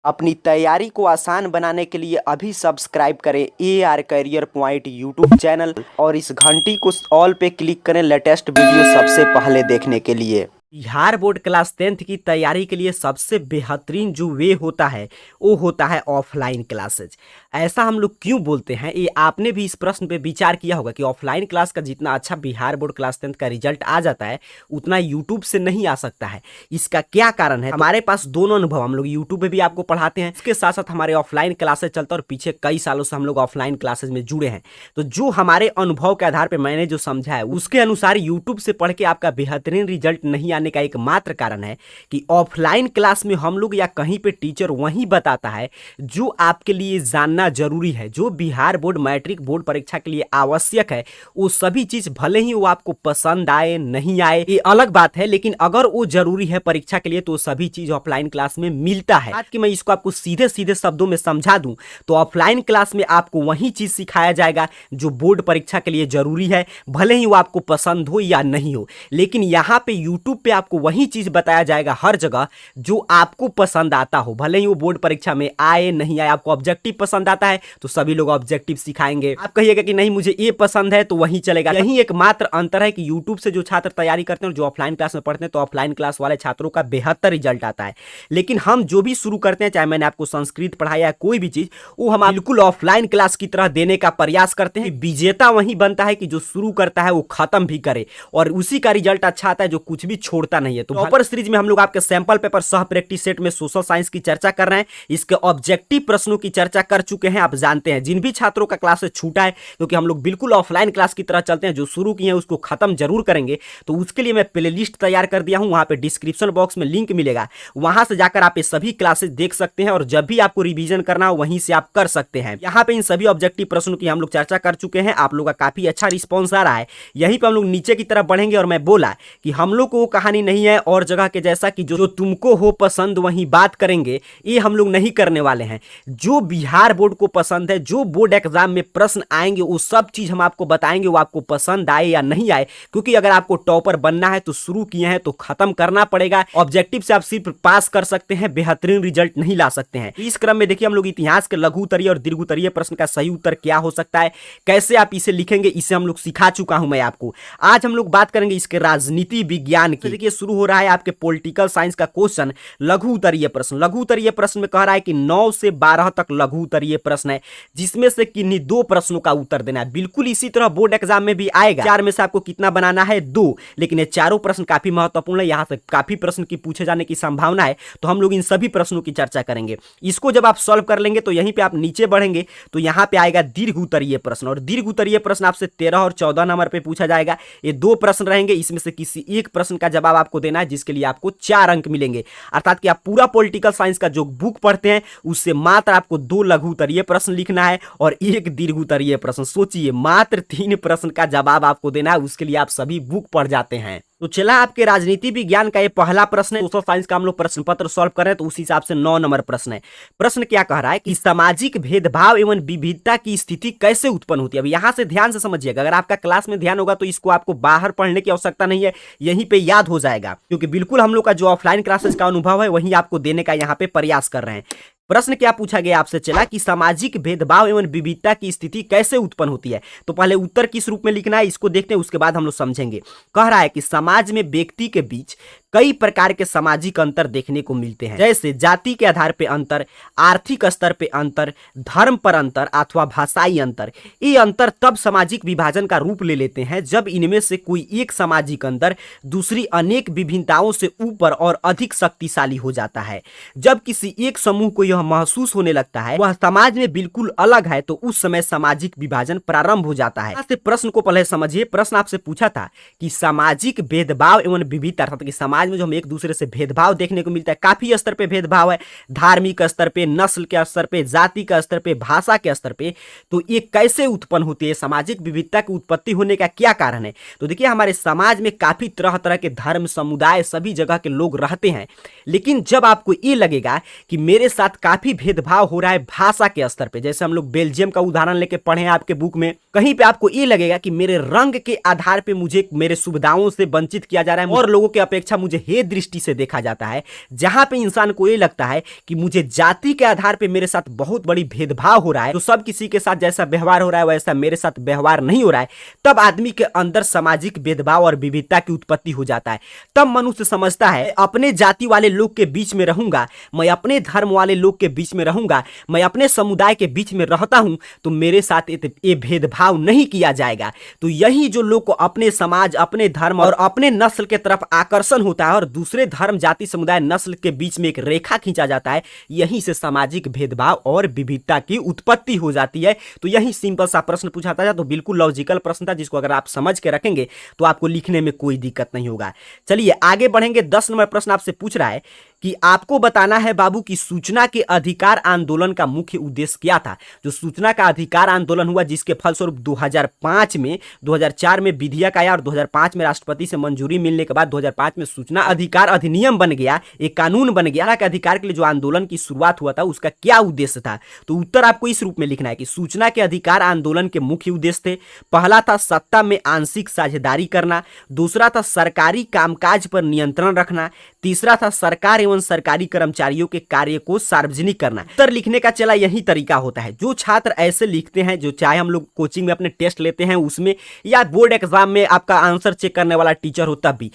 अपनी तैयारी को आसान बनाने के लिए अभी सब्सक्राइब करें AR career point YouTube channel और इस घंटी को ऑल पे क्लिक करें लेटेस्ट वीडियो सबसे पहले देखने के लिए। बिहार बोर्ड क्लास 10th की तैयारी के लिए सबसे बेहतरीन जो वे होता है वो होता है ऑफलाइन क्लासेज। ऐसा हम लोग क्यों बोलते हैं, ये आपने भी इस प्रश्न पे विचार किया होगा कि ऑफलाइन क्लास का जितना अच्छा बिहार बोर्ड क्लास 10th का रिजल्ट आ जाता है उतना यूट्यूब से नहीं आ सकता है। इसका क्या कारण है? हमारे पास दोनों अनुभव, हम लोग यूट्यूब पे भी आपको पढ़ाते हैं, इसके साथ साथ हमारे ऑफलाइन क्लासेज चलता है और पीछे कई सालों से हम लोग ऑफलाइन क्लासेज में जुड़े हैं। तो जो हमारे अनुभव के आधार पर मैंने जो समझा है उसके अनुसार यूट्यूब से पढ़ के आपका बेहतरीन रिजल्ट नहीं आने का एकमात्र कारण है कि ऑफलाइन क्लास में हम लोग या कहीं पे टीचर वही बताता है जो आपके लिए जानना जरूरी है, जो बिहार बोर्ड मैट्रिक बोर्ड परीक्षा के लिए आवश्यक है। वो सभी चीज भले ही वो आपको पसंद आए नहीं आए ये अलग बात है, लेकिन अगर वो जरूरी है परीक्षा के लिए तो सभी चीज ऑफलाइन क्लास में मिलता है। आज कि मैं इसको आपको सीधे सीधे शब्दों में समझा दूं तो ऑफलाइन क्लास में आपको वही चीज सिखाया जाएगा जो बोर्ड परीक्षा के लिए जरूरी है, भले ही वो आपको पसंद हो या नहीं हो। लेकिन यहाँ पे यूट्यूब पे आपको वही चीज बताया जाएगा हर जगह जो आपको पसंद आता हो, भले ही वो बोर्ड परीक्षा में आए नहीं आए। आपको ऑब्जेक्टिव पसंद आता है तो सभी लोग ऑब्जेक्टिव सिखाएंगे, आप कहिएगा कि नहीं मुझे ये पसंद है तो वही चलेगा। यही एकमात्र अंतर है कि यूट्यूब से जो छात्र तैयारी करते हैं और जो ऑफलाइन क्लास में पढ़ते हैं तो ऑफलाइन क्लास वाले छात्रों का बेहतर रिजल्ट आता है। लेकिन हम जो भी शुरू करते हैं, चाहे मैंने आपको संस्कृत पढ़ाया है कोई भी चीज, वो हम बिल्कुल ऑफलाइन क्लास की तरह देने का प्रयास करते हैं। विजेता वही बनता है कि जो शुरू करता है वो खत्म भी करे और उसी का रिजल्ट अच्छा आता है जो कुछ भी छोड़ता नहीं है। तो टॉपर सीरीज में हम लोग आपके सैंपल पेपर सह प्रैक्टिस सेट में सोशल साइंस की चर्चा कर रहे हैं, इसके ऑब्जेक्टिव प्रश्नों की चर्चा कर चुके हैं। आप जानते हैं जिन भी छात्रों का क्लास से छूटा है क्योंकि हम लोग बिल्कुल ऑफलाइन क्लास की तरह चलते हैं, जो शुरू किए हैं उसको खत्म जरूर करेंगे। तो उसके लिए मैं प्लेलिस्ट तैयार कर दिया हूं, वहां पे डिस्क्रिप्शन बॉक्स में लिंक मिलेगा, वहां से जाकर आप ये सभी क्लासेस देख सकते हैं और जब भी आपको रिवीजन करना हो वहीं से आप कर सकते हैं। यहाँ पे इन सभी ऑब्जेक्टिव प्रश्नों की हम लोग चर्चा कर चुके हैं, आप लोग का काफी अच्छा रिस्पॉन्स आ रहा है। यहीं पर हम लोग नीचे की तरफ बढ़ेंगे और मैं बोला कि हम लोग को वो कहानी नहीं है और जगह के जैसा कि जो तुमको हो पसंद वही बात करेंगे, ये हम लोग नहीं करने वाले हैं। जो बिहार बोर्ड को पसंद है, जो बोर्ड एग्जाम में प्रश्न आएंगे वो सब चीज हम आपको बताएंगे, वो आपको पसंद आए या नहीं आए। क्योंकि अगर आपको टॉपर बनना है तो शुरू किए हैं तो खत्म करना पड़ेगा। ऑब्जेक्टिव से आप सिर्फ पास कर सकते हैं, बेहतरीन रिजल्ट नहीं ला सकते हैं। इस क्रम में देखिए हम लोग इतिहास के लघु उत्तरीय और दीर्घ उत्तरीय प्रश्न का सही उत्तर क्या हो सकता है, कैसे आप इसे लिखेंगे, इसे हम लोग सिखा चुका हूं मैं आपको। आज हम लोग बात करेंगे इसके राजनीति विज्ञान की। देखिए शुरू हो रहा है आपके पॉलिटिकल साइंस का क्वेश्चन, लघु उत्तरीय प्रश्न। लघु उत्तरीय प्रश्न में कह रहा है कि 9 से 12 तक लघु उत्तरीय प्रश्न है, जिसमें से किन्हीं 2 प्रश्नों का उत्तर देना है। बिल्कुल इसी तरह बोर्ड एग्जाम में भी आएगा, 4 में से आपको कितना बनाना है, 2। लेकिन ये चारों प्रश्न काफी महत्वपूर्ण है, यहां से काफी प्रश्न की पूछे जाने की संभावना है, तो हम लोग इन सभी प्रश्नों की चर्चा करेंगे। इसको जब आप सॉल्व कर लेंगे तो यहीं पे आप नीचे बढ़ेंगे तो यहां पे आएगा दीर्घ उत्तरीय प्रश्न, और दीर्घ उत्तरीय प्रश्न आपसे 13 और 14 नंबर पे पूछा जाएगा। ये 2 प्रश्न रहेंगे, इसमें से किसी एक प्रश्न का जवाब आपको देना है जिसके लिए आपको 4 अंक मिलेंगे। अर्थात कि आप पूरा पॉलिटिकल साइंस का जो बुक पढ़ते हैं उससे मात्र आपको 2 लघु उत्तरीय प्रश्न लिखना है और 1 दीर्घ उत्तरीय प्रश्न। सोचिए मात्र 3 प्रश्न का जवाब आपको देना है, उसके लिए आप सभी बुक पढ़ जाते हैं। तो चला आपके राजनीति विज्ञान का ये पहला प्रश्न है। सोशल साइंस का हम लोग प्रश्न पत्र सॉल्व कर रहे हैं तो उस हिसाब से 9 नंबर प्रश्न है। प्रश्न क्या कह रहा है कि सामाजिक भेदभाव एवं विविधता की स्थिति कैसे उत्पन्न होती है। अब यहां से ध्यान से समझिएगा, अगर आपका क्लास में ध्यान होगा तो इसको आपको बाहर पढ़ने की आवश्यकता नहीं है, यहीं पे याद हो जाएगा, क्योंकि बिल्कुल हम लोग का जो ऑफलाइन क्लासेस का अनुभव है वही आपको देने का यहाँ पे प्रयास कर रहे हैं। प्रश्न क्या पूछा गया आपसे, चला कि सामाजिक भेदभाव एवं विविधता की स्थिति कैसे उत्पन्न होती है। तो पहले उत्तर किस रूप में लिखना है इसको देखते हैं, उसके बाद हम लोग समझेंगे। कह रहा है कि समाज में व्यक्ति के बीच कई प्रकार के सामाजिक अंतर देखने को मिलते हैं, जैसे जाति के आधार पे अंतर, आर्थिक स्तर पे अंतर, धर्म पर अंतर अथवा भाषाई अंतर। ये अंतर तब सामाजिक विभाजन का रूप ले लेते हैं जब इनमें से कोई एक सामाजिक अंतर दूसरी अनेक विभिन्नताओं से ऊपर और अधिक शक्तिशाली हो जाता है। जब किसी एक समूह को यह महसूस होने लगता है वह समाज में बिल्कुल अलग है तो उस समय सामाजिक विभाजन प्रारंभ हो जाता है। प्रश्न को पहले समझिए। प्रश्न आपसे पूछा था कि सामाजिक भेदभाव एवं विविधता, अर्थात कि समाज में जो हम एक दूसरे से भेदभाव देखने को मिलता है, काफी स्तर पे भेदभाव है, धार्मिक स्तर पे, नस्ल के स्तर पे, जाति के स्तर पे, भाषा के स्तर पे, तो ये कैसे उत्पन्न होती है, सामाजिक विविधता की उत्पत्ति होने का क्या कारण है। तो देखिए हमारे समाज में काफी तरह तरह के धर्म, समुदाय, सभी जगह के लोग रहते हैं, लेकिन जब आपको ये लगेगा कि मेरे साथ काफी भेदभाव हो रहा है भाषा के स्तर पे, जैसे हम लोग बेल्जियम का उदाहरण लेके पढ़े हैं आपके बुक में, कहीं पे आपको ये लगेगा कि मेरे रंग के आधार पे मुझे मेरे सुविधाओं से वंचित किया जा रहा है और लोगों की अपेक्षा मुझे हे दृष्टि से देखा जाता है, जहां पे इंसान को ये लगता है कि मुझे जाति के आधार पे मेरे साथ बहुत बड़ी भेदभाव हो रहा है, तो सब किसी के साथ जैसा व्यवहार हो रहा है वैसा मेरे साथ व्यवहार नहीं हो रहा है, तब आदमी के अंदर सामाजिक भेदभाव और विविधता की उत्पत्ति हो जाता है। तब मनुष्य समझता है अपने जाति वाले लोग के बीच में रहूंगा, मैं अपने धर्म वाले लोग के बीच में रहूंगा, मैं अपने समुदाय के बीच में रहता हूं, तो मेरे साथ ये भेदभाव नहीं किया जाएगा। तो यही जो लोग को अपने समाज, अपने धर्म और अपने नस्ल के तरफ आकर्षण होता है और दूसरे धर्म, जाति, समुदाय, नस्ल के बीच में एक रेखा खींचा जाता है, यहीं से सामाजिक भेदभाव और विविधता की उत्पत्ति हो जाती है। तो यही सिंपल सा प्रश्न पूछा था, तो बिल्कुल लॉजिकल प्रश्न था, जिसको अगर आप समझ के रखेंगे तो आपको लिखने में कोई दिक्कत नहीं होगा। चलिए आगे बढ़ेंगे। 10 नंबर प्रश्न आपसे पूछ रहा है कि आपको बताना है बाबू कि सूचना के अधिकार आंदोलन का मुख्य उद्देश्य क्या था। जो सूचना का अधिकार आंदोलन हुआ, जिसके फलस्वरूप 2005 में, 2004 में विधेयक आया और 2005 में राष्ट्रपति से मंजूरी मिलने के बाद 2005 में सूचना अधिकार अधिनियम बन गया, एक कानून बन गया। के अधिकार के लिए जो आंदोलन की शुरुआत हुआ था उसका क्या उद्देश्य था, तो उत्तर आपको इस रूप में लिखना है कि सूचना के अधिकार आंदोलन के मुख्य उद्देश्य थे, पहला था सत्ता में आंशिक साझेदारी करना, दूसरा था सरकारी कामकाज पर नियंत्रण रखना, तीसरा था सरकार एवं सरकारी कर्मचारियों के कार्य को सार्वजनिक करना। उत्तर लिखने का चला यही तरीका होता है। जो छात्र ऐसे लिखते हैं, जो चाहे हम लोग कोचिंग में अपने टेस्ट लेते हैं उसमें या बोर्ड एग्जाम में आपका आंसर चेक करने वाला टीचर हो, तब भी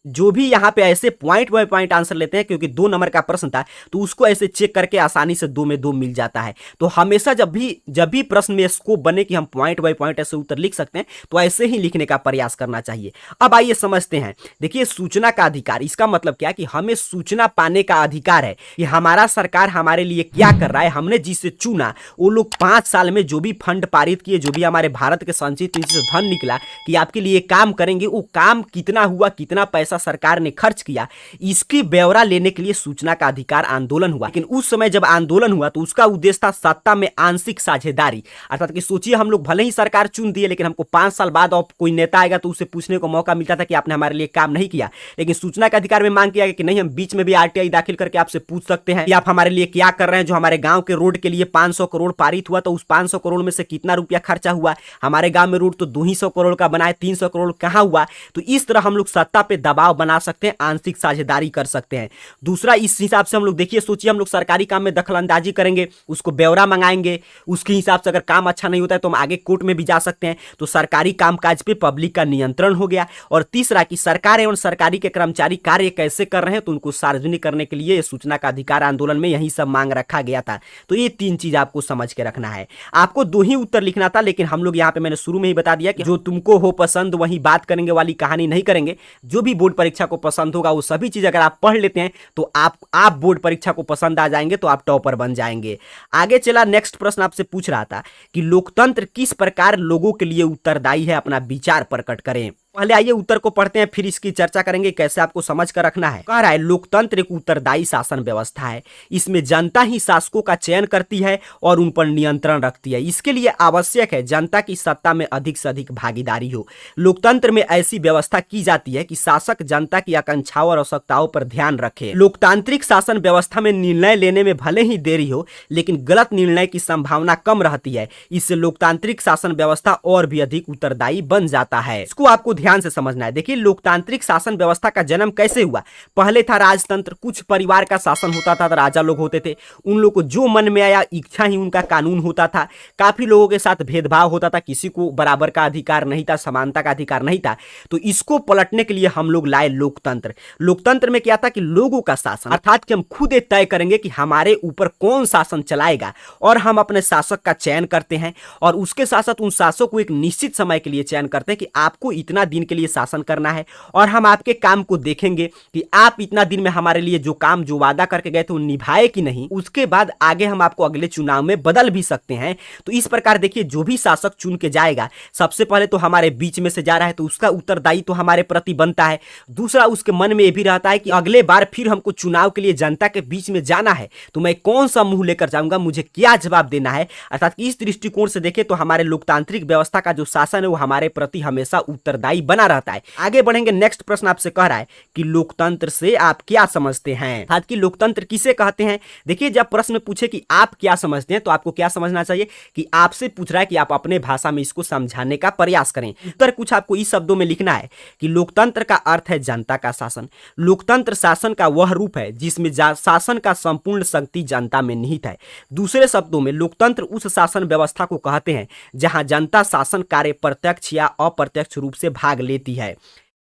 जो भी यहाँ पे ऐसे पॉइंट बाय पॉइंट आंसर लेते हैं, क्योंकि 2 नंबर का प्रश्न था तो उसको ऐसे चेक करके आसानी से 2 में 2 मिल जाता है। तो हमेशा जब भी प्रश्न में स्कोप बने कि हम पॉइंट बाय पॉइंट ऐसे उत्तर लिख सकते हैं, तो ऐसे ही लिखने का प्रयास करना चाहिए। अब आइए समझते हैं। देखिए, सूचना का अधिकार, इसका मतलब क्या कि हमें सूचना पाने का अधिकार है कि हमारा सरकार हमारे लिए क्या कर रहा है। हमने जिसे चुना वो लोग 5 साल में जो भी फंड पारित किए, जो भी हमारे भारत के संचित निधि से धन निकला कि आपके लिए काम करेंगे, वो काम कितना हुआ, कितना पैसा सरकार ने खर्च किया, इसकी ब्यौरा लेने के लिए सूचना का अधिकार आंदोलन हुआ। लेकिन उस समय जब आंदोलन हुआ तो उसका उद्देश्य था सत्ता में आंशिक साझेदारी। अर्थात कि सोचिए, हम लोग भले ही सरकार चुन दिए, लेकिन हमको 5 साल बाद और कोई नेता आएगा तो उससे पूछने को मौका मिलता था कि आपने हमारे लिए काम नहीं किया। लेकिन सूचना के अधिकार में मांग किया गया कि नहीं, हम बीच में भी आरटीआई दाखिल करके आपसे पूछ सकते हैं कि आप हमारे लिए क्या कर रहे हैं। जो हमारे गांव के रोड के लिए 500 करोड़ पारित हुआ, तो उस 500 करोड़ में से कितना रुपया खर्चा हुआ। हमारे गांव में रोड तो 200 करोड़ का बनाए, 300 करोड़ कहां हुआ। तो इस तरह हम लोग सत्ता पे दबाव बना सकते हैं, आंशिक साझेदारी कर सकते हैं। दूसरा, इस हिसाब से हम लोग, देखिए सोचिए, हम लोग सरकारी काम में दखलंदाजी करेंगे, उसको ब्यौरा मंगाएंगे, उसके हिसाब से अगर काम अच्छा नहीं होता है तो हम आगे कोर्ट में भी जा सकते हैं। तो सरकारी कामकाज पे पब्लिक का नियंत्रण हो गया। और तीसरा कि सरकार एवं सरकारी के कर्मचारी कार्य कैसे कर रहे हैं, तो उनको सार्वजनिक करने के लिए सूचना का अधिकार आंदोलन में यही सब मांग रखा गया था। तो ये 3 चीज आपको समझ के रखना है। आपको 2 ही उत्तर लिखना था, लेकिन हम लोग यहाँ पे, मैंने शुरू में ही बता दिया कि जो तुमको हो पसंद वही बात करेंगे वाली कहानी नहीं करेंगे। जो भी बोर्ड परीक्षा को पसंद होगा वो सभी चीज अगर आप पढ़ लेते हैं तो आप बोर्ड परीक्षा को पसंद आ जाएंगे, तो आप टॉपर बन जाएंगे। आगे चला, नेक्स्ट प्रश्न आपसे पूछ रहा था कि लोकतंत्र किस प्रकार लोगों के लिए उत्तरदायी है, अपना विचार प्रकट करें। पहले आइए उत्तर को पढ़ते हैं, फिर इसकी चर्चा करेंगे कैसे आपको समझ कर रखना है। कह रहा है, लोकतंत्र एक उत्तरदायी शासन व्यवस्था है। इसमें जनता ही शासकों का चयन करती है और उन पर नियंत्रण रखती है। इसके लिए आवश्यक है जनता की सत्ता में अधिक से अधिक भागीदारी हो। लोकतंत्र में ऐसी व्यवस्था की जाती है कि शासक जनता की आकांक्षाओं और आवश्यकताओं पर ध्यान रखे। लोकतांत्रिक शासन व्यवस्था में निर्णय लेने में भले ही देरी हो, लेकिन गलत निर्णय की संभावना कम रहती है। इससे लोकतांत्रिक शासन व्यवस्था और भी अधिक उत्तरदायी बन जाता है। इसको आपको ध्यान से समझना है। देखिए, लोकतांत्रिक शासन व्यवस्था का जन्म कैसे हुआ। पहले था राजतंत्र, कुछ परिवार का शासन होता था, राजा लोग होते थे, उन लोगों को जो मन में आया इच्छा ही उनका कानून होता था। काफी लोगों के साथ भेदभाव होता था, किसी को बराबर का अधिकार नहीं था, समानता का अधिकार नहीं था। तो इसको पलटने के लिए हम लोग लाए लोकतंत्र। लोकतंत्र में क्या था कि लोगों का शासन, अर्थात कि हम खुद ये तय करेंगे कि हमारे ऊपर कौन शासन चलाएगा, और हम अपने शासक का चयन करते हैं। और उसके साथ साथ उन शासक को एक निश्चित समय के लिए चयन करते हैं कि आपको इतना दिन के लिए शासन करना है, और हम आपके काम को देखेंगे कि आप इतना दिन में हमारे लिए जो काम, जो वादा करके गए थे वो निभाए कि नहीं। उसके बाद आगे हम आपको अगले चुनाव में बदल भी सकते हैं। तो इस प्रकार देखिए, जो भी शासक चुन के जाएगा, सबसे पहले तो हमारे बीच में से जा रहा है, तो उसका उत्तरदायी तो हमारे प्रति बनता है। दूसरा, उसके मन में यह भी रहता है कि अगले बार फिर हमको चुनाव के लिए जनता के बीच में जाना है, तो मैं कौन सा मुंह लेकर जाऊंगा, मुझे क्या जवाब देना है। अर्थात इस दृष्टिकोण से देखें तो हमारे लोकतांत्रिक व्यवस्था का जो शासन है वो हमारे प्रति हमेशा उत्तरदायी बना रहता है। आगे बढ़ेंगे, नेक्स्ट प्रश्न आपसे कह रहा है कि लोकतंत्र से आप क्या समझते हैं, अर्थात कि लोकतंत्र किसे कहते हैं। देखिए, जब प्रश्न में पूछे कि आप क्या समझते हैं तो आपको क्या समझना चाहिए कि आपसे पूछ रहा है कि आप अपने भाषा में इसको समझाने का प्रयास करें। उत्तर कुछ आपको इस शब्दों में लिखना है कि लोकतंत्र का अर्थ है जनता का शासन। लोकतंत्र शासन का वह रूप है जिसमें शासन का संपूर्ण शक्ति जनता में निहित है। दूसरे शब्दों में लोकतंत्र उस शासन व्यवस्था को कहते हैं जहां जनता शासन कार्य प्रत्यक्ष या अप्रत्यक्ष रूप से भाग लेती है।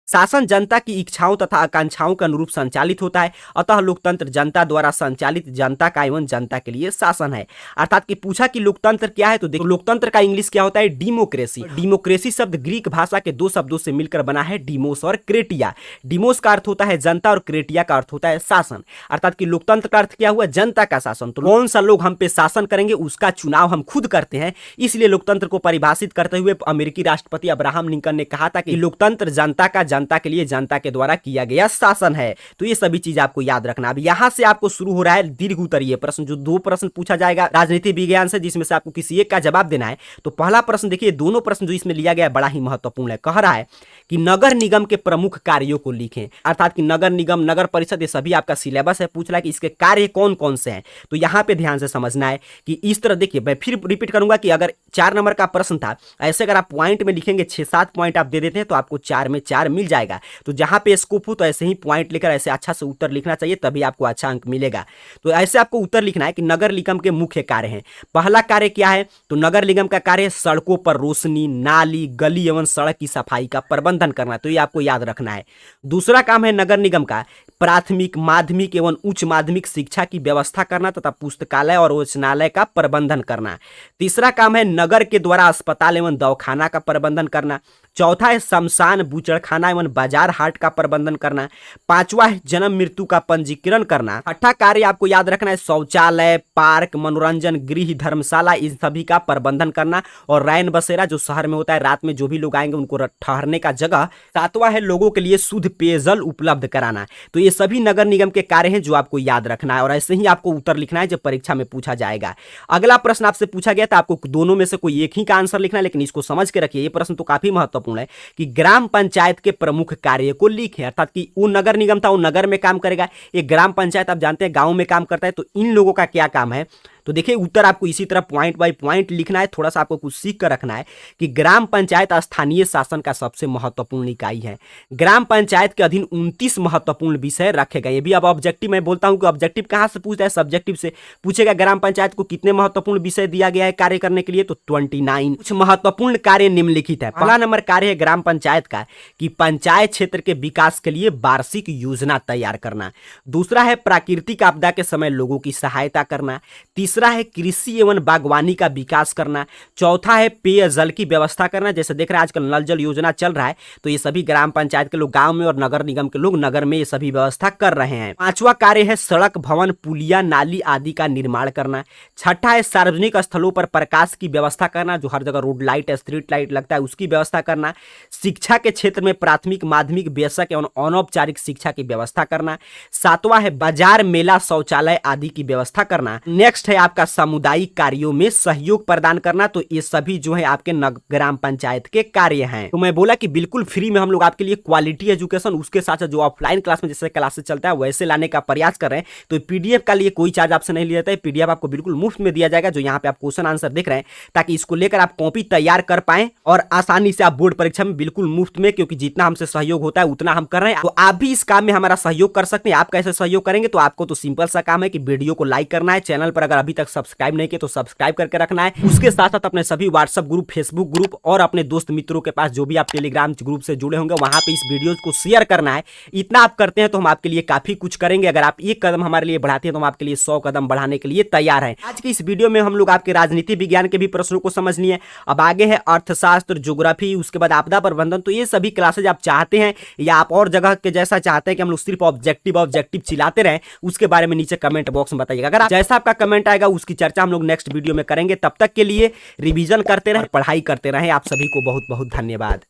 शासन जनता की इच्छाओं तथा आकांक्षाओं के अनुरूप संचालित होता है, अतः लोकतंत्र जनता द्वारा संचालित जनता का एवं जनता के लिए शासन है। अर्थात कि पूछा कि लोकतंत्र क्या है, तो देखो लोकतंत्र का इंग्लिश क्या होता है, डेमोक्रेसी। डेमोक्रेसी शब्द ग्रीक भाषा के दो शब्दों से मिलकर बना है, डिमोस और क्रेटिया। डिमोस का अर्थ होता है जनता और क्रेटिया का अर्थ होता है शासन। अर्थात कि लोकतंत्र का अर्थ क्या हुआ, जनता का शासन। तो कौन सा लोग हम पे शासन करेंगे उसका चुनाव हम खुद करते हैं, इसलिए लोकतंत्र को परिभाषित करते हुए अमेरिकी राष्ट्रपति अब्राहम लिंकन ने कहा था कि लोकतंत्र जनता का जनता के लिए जनता के द्वारा किया गया शासन है। तो ये सभी चीज आपको याद रखना। अब यहां से आपको शुरू हो रहा है दीर्घ उत्तरीय प्रश्न, जो दो प्रश्न पूछा जाएगा राजनीति विज्ञान से, जिसमें से आपको किसी एक का जवाब देना है। तो पहला प्रश्न देखिए, दोनों प्रश्न जो इसमें लिया गया है बड़ा ही महत्वपूर्ण है। कह रहा है कि नगर निगम के प्रमुख कार्यों को लिखें। अर्थात कि नगर निगम, नगर परिषद, ये सभी आपका सिलेबस है। पूछ रहा है कि इसके कार्य कौन कौन से हैं, तो यहां पे ध्यान से समझना है कि इस तरह देखिए, मैं फिर रिपीट करूंगा कि अगर 4 नंबर का प्रश्न था, ऐसे अगर आप पॉइंट में लिखेंगे 6-7 पॉइंट आप दे देते हैं तो आपको 4 में 4 मिल जाएगा। तो जहां पे स्कोप हो तो ऐसे ही पॉइंट लेकर ऐसे अच्छा से उत्तर लिखना चाहिए, तभी आपको अच्छा अंक मिलेगा। तो ऐसे आपको उत्तर लिखना है कि नगर निगम के मुख्य कार्य हैं। पहला कार्य क्या है, तो नगर निगम का कार्य है सड़कों पर रोशनी, नाली, गली एवं सड़क की सफाई का प्रबंधन करना, तो ये आपको याद रखना है। दूसरा काम है नगर निगम का प्राथमिक, माध्यमिक एवं उच्च माध्यमिक शिक्षा की व्यवस्था करना तथा पुस्तकालय और वाचनालय का प्रबंधन करना। तीसरा काम है नगर के द्वारा अस्पताल एवं दवाखाना का प्रबंधन करना। चौथा है शमशान, बूचड़खाना एवं बाजार हाट का प्रबंधन करना। पांचवा है जन्म मृत्यु का पंजीकरण करना। छठा कार्य आपको याद रखना है शौचालय, पार्क, मनोरंजन गृह, धर्मशाला, इन सभी का प्रबंधन करना। और रैन बसेरा जो शहर में होता है, रात में जो भी लोग आएंगे उनको ठहरने का जगह। सातवां है लोगों के लिए शुद्ध पेयजल उपलब्ध कराना। तो ये सभी नगर निगम के कार्य हैं जो आपको याद रखना है, और ऐसे ही आपको उत्तर लिखना है जब परीक्षा में पूछा जाएगा। अगला प्रश्न आपसे पूछा गया था, आपको दोनों में से कोई एक ही का आंसर लिखना है, लेकिन इसको समझ के रखिए, ये प्रश्न तो काफी महत्वपूर्ण है कि ग्राम पंचायत के प्रमुख कार्य को लिखें। अर्थात कि वो नगर निगम था, वो नगर में काम करेगा, ये ग्राम पंचायत आप जानते हैं गांव में काम करता है, तो इन लोगों का क्या काम है। तो देखिए उत्तर आपको इसी तरह पॉइंट बाय पॉइंट लिखना है। थोड़ा सा आपको कुछ सीख कर रखना है कि ग्राम पंचायत स्थानीय शासन का सबसे महत्वपूर्ण इकाई है। ग्राम पंचायत के अधीन 29 महत्वपूर्ण विषय रखे गए। ये भी अब ऑब्जेक्टिव मैं बोलता हूं कि ऑब्जेक्टिव कहां से पूछता है, सब्जेक्टिव से पूछेगा। ग्राम पंचायत को कितने महत्वपूर्ण विषय दिया गया है कार्य करने के लिए, तो 29। कुछ महत्वपूर्ण कार्य निम्नलिखित है। पहला नंबर कार्य है ग्राम पंचायत का कि पंचायत क्षेत्र के विकास के लिए वार्षिक योजना तैयार करना। दूसरा है प्राकृतिक आपदा के समय लोगों की सहायता करना। तीसरा है कृषि एवं बागवानी का विकास करना। चौथा है पेयजल की व्यवस्था करना। जैसे देख रहे हैं आजकल नल जल योजना चल रहा है, तो ये सभी ग्राम पंचायत के लोग गांव में और नगर निगम के लोग नगर में ये सभी व्यवस्था कर रहे हैं। पांचवा कार्य है सड़क, भवन, पुलिया, नाली आदि का निर्माण करना। छठा है सार्वजनिक स्थलों पर प्रकाश की व्यवस्था करना, जो हर जगह रोड लाइट, स्ट्रीट लाइट लगता है, उसकी व्यवस्था करना। शिक्षा के क्षेत्र में प्राथमिक, माध्यमिक, बेसिक एवं अनौपचारिक शिक्षा की व्यवस्था करना। सातवां है बाजार, मेला, शौचालय आदि की व्यवस्था करना। नेक्स्ट है आपका सामुदायिक कार्यों में सहयोग प्रदान करना। तो ये सभी जो है आपके ग्राम पंचायत के कार्य हैं। तो मैं बोला कि बिल्कुल फ्री में हम लोग आपके लिए क्वालिटी एजुकेशन, उसके साथ जो ऑफलाइन क्लास में जैसे क्लासेस चलता है वैसे लाने का प्रयास कर रहे हैं। तो पीडीएफ का लिए कोई चार्ज आपसे नहीं लिया जाता है, पीडीएफ आपको बिल्कुल मुफ्त में दिया जाएगा, जो यहाँ पे आप क्वेश्चन आंसर देख रहे हैं, ताकि इसको लेकर आप कॉपी तैयार कर पाए और आसानी से आप बोर्ड परीक्षा में बिल्कुल मुफ्त में, क्योंकि जितना हमसे सहयोग होता है उतना हम कर रहे हैं। तो आप भी इस काम में हमारा सहयोग कर सकते हैं। आप कैसे सहयोग करेंगे, तो आपको तो सिंपल सा काम है कि वीडियो को लाइक करना है, चैनल पर अगर अभी तक सब्सक्राइब नहीं किया तो सब्सक्राइब करके रखना है। उसके साथ साथ अपने सभी व्हाट्सएप ग्रुप, फेसबुक ग्रुप और अपने दोस्त मित्रों के पास जो भी आप टेलीग्राम ग्रुप से जुड़े होंगे वहां पे इस वीडियो को शेयर करना है। इतना आप करते हैं तो हम आपके लिए काफी कुछ करेंगे। अगर आप एक कदम हमारे लिए बढ़ाते हैं तो हम आपके लिए 100 कदम बढ़ाने के लिए तैयार हैं। आज की इस वीडियो में हम लोग आपके राजनीति विज्ञान के भी प्रश्नों को समझ लिए। अब आगे है अर्थशास्त्र, ज्योग्राफी, उसके बाद आपदा प्रबंधन। तो ये सभी क्लासेज आप चाहते हैं या आप और जगह के जैसा चाहते हैं कि हम लोग सिर्फ ऑब्जेक्टिव चिल्लाते रहें, उसके बारे में नीचे कमेंट बॉक्स में बताइएगा। अगर जैसा आपका कमेंट आएगा उसकी चर्चा हम लोग नेक्स्ट वीडियो में करेंगे। तब तक के लिए रिवीजन करते रहें, पढ़ाई करते रहें। आप सभी को बहुत बहुत धन्यवाद।